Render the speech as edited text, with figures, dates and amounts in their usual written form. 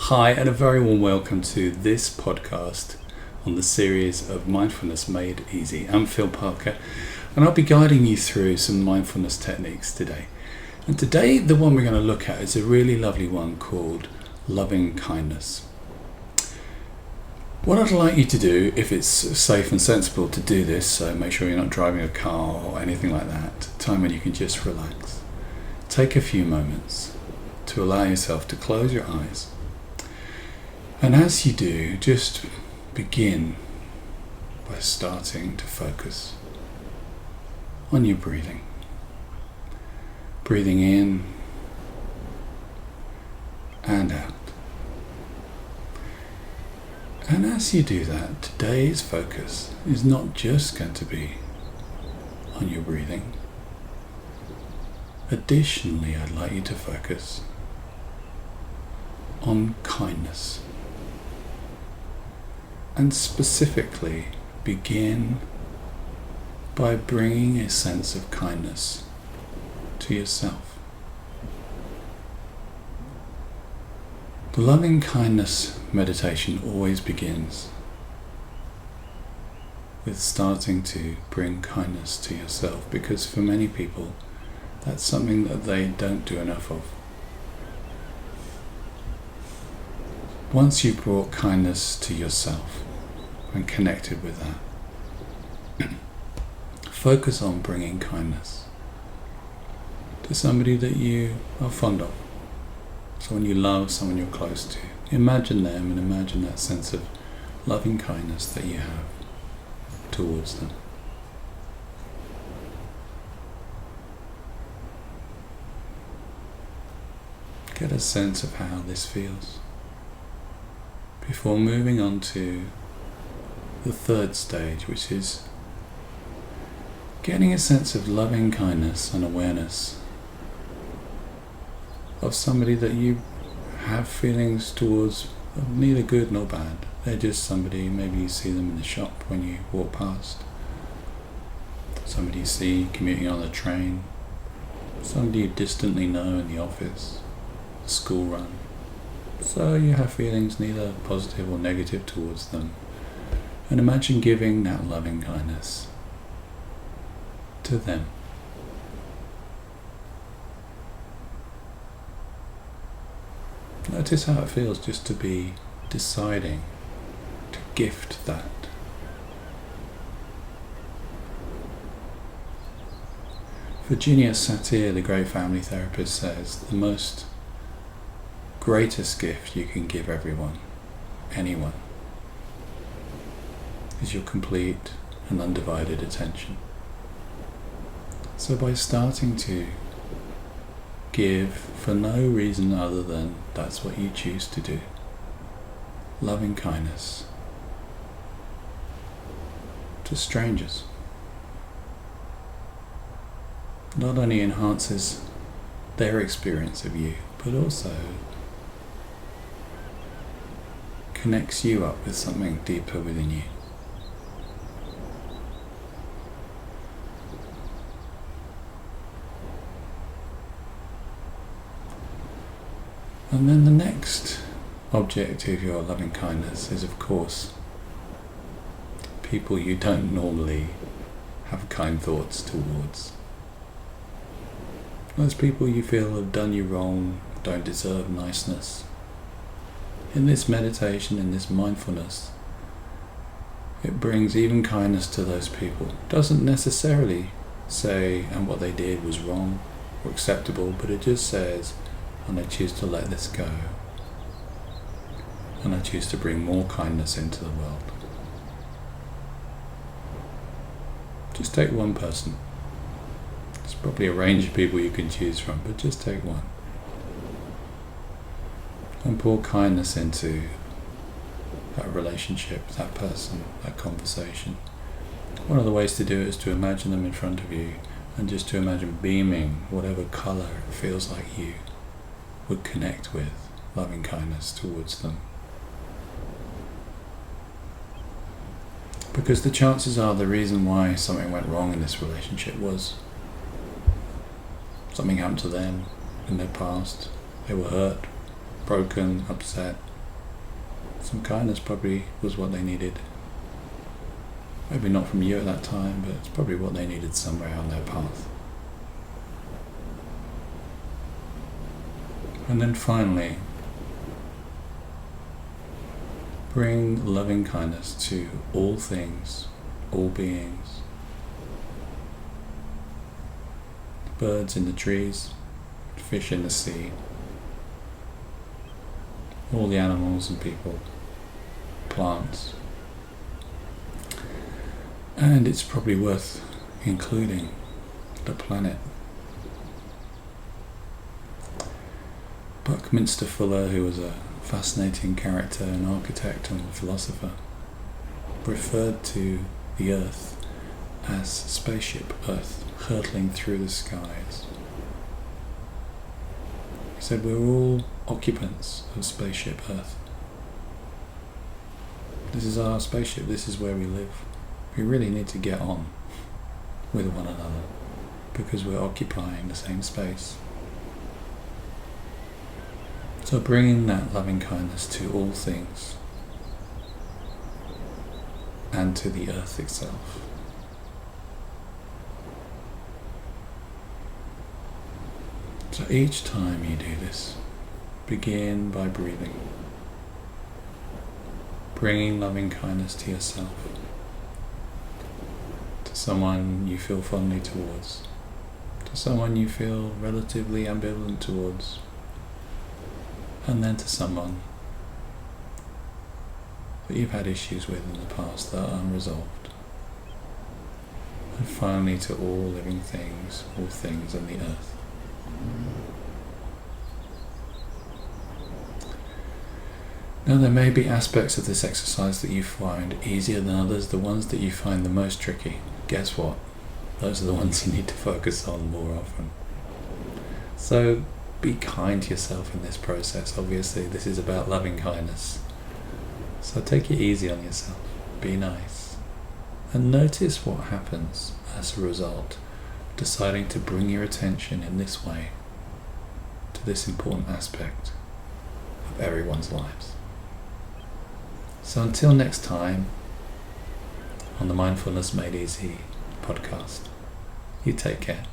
Hi, and a very warm welcome to this podcast on the series of Mindfulness Made Easy. I'm Phil Parker, and I'll be guiding you through some mindfulness techniques today. And today, the one we're going to look at is a really lovely one called loving kindness. What I'd like you to do, if it's safe and sensible to do this, so make sure you're not driving a car or anything like that, a time when you can just relax. Take a few moments to allow yourself to close your eyes. And as you do, just begin by starting to focus on your breathing. Breathing in and out. And as you do that, today's focus is not just going to be on your breathing. Additionally, I'd like you to focus on kindness. And specifically, begin by bringing a sense of kindness to yourself. The loving kindness meditation always begins with starting to bring kindness to yourself, because for many people, that's something that they don't do enough of. Once you've brought kindness to yourself and connected with that, focus on bringing kindness to somebody that you are fond of, someone you love, someone you're close to. Imagine them and imagine that sense of loving kindness that you have towards them. Get a sense of how this feels before moving on to the third stage, which is getting a sense of loving kindness and awareness of somebody that you have feelings towards of neither good nor bad. They're just somebody, maybe you see them in the shop when you walk past, somebody you see commuting on the train, somebody you distantly know in the office, the school run. So you have feelings neither positive or negative towards them. And imagine giving that loving kindness to them. Notice how it feels just to be deciding to gift that. Virginia Satir, the great family therapist, says the most greatest gift you can give anyone, is your complete and undivided attention. So by starting to give for no reason other than that's what you choose to do, loving kindness to strangers not only enhances their experience of you, but also connects you up with something deeper within you. And then the next object of your loving kindness is, of course, people you don't normally have kind thoughts towards. Those people you feel have done you wrong, don't deserve niceness. In this meditation, in this mindfulness, it brings even kindness to those people. It doesn't necessarily say and what they did was wrong or acceptable, but it just says, and I choose to let this go, and I choose to bring more kindness into the world. Just take one person. There's probably a range of people you can choose from, but just take one. And pour kindness into that relationship, that person, that conversation. One of the ways to do it is to imagine them in front of you, and just to imagine beaming whatever colour it feels like you would connect with loving kindness towards them. Because the chances are the reason why something went wrong in this relationship was something happened to them in their past. They were hurt, broken, upset, Some kindness probably was what they needed. Maybe not from you at that time, but it's probably what they needed somewhere on their path. And then finally, bring loving kindness to all things, all beings. Birds in the trees, fish in the sea, all the animals and people, plants. And it's probably worth including the planet. Buckminster Fuller, who was a fascinating character, an architect and philosopher, referred to the Earth as spaceship Earth hurtling through the skies. He said we're all occupants of spaceship Earth. This is our spaceship, this is where we live. We really need to get on with one another because we're occupying the same space. So bringing that loving kindness to all things and to the earth itself. So each time you do this, begin by breathing, bringing loving kindness to yourself, to someone you feel fondly towards, to someone you feel relatively ambivalent towards, and then to someone that you've had issues with in the past that are unresolved. And finally to all living things, all things on the earth. Now there may be aspects of this exercise that you find easier than others, the ones that you find the most tricky. Guess what? Those are the ones you need to focus on more often. So be kind to yourself in this process. Obviously, this is about loving kindness. So take it easy on yourself. Be nice. And notice what happens as a result, deciding to bring your attention in this way to this important aspect of everyone's lives. So until next time, on the Mindfulness Made Easy podcast, you take care.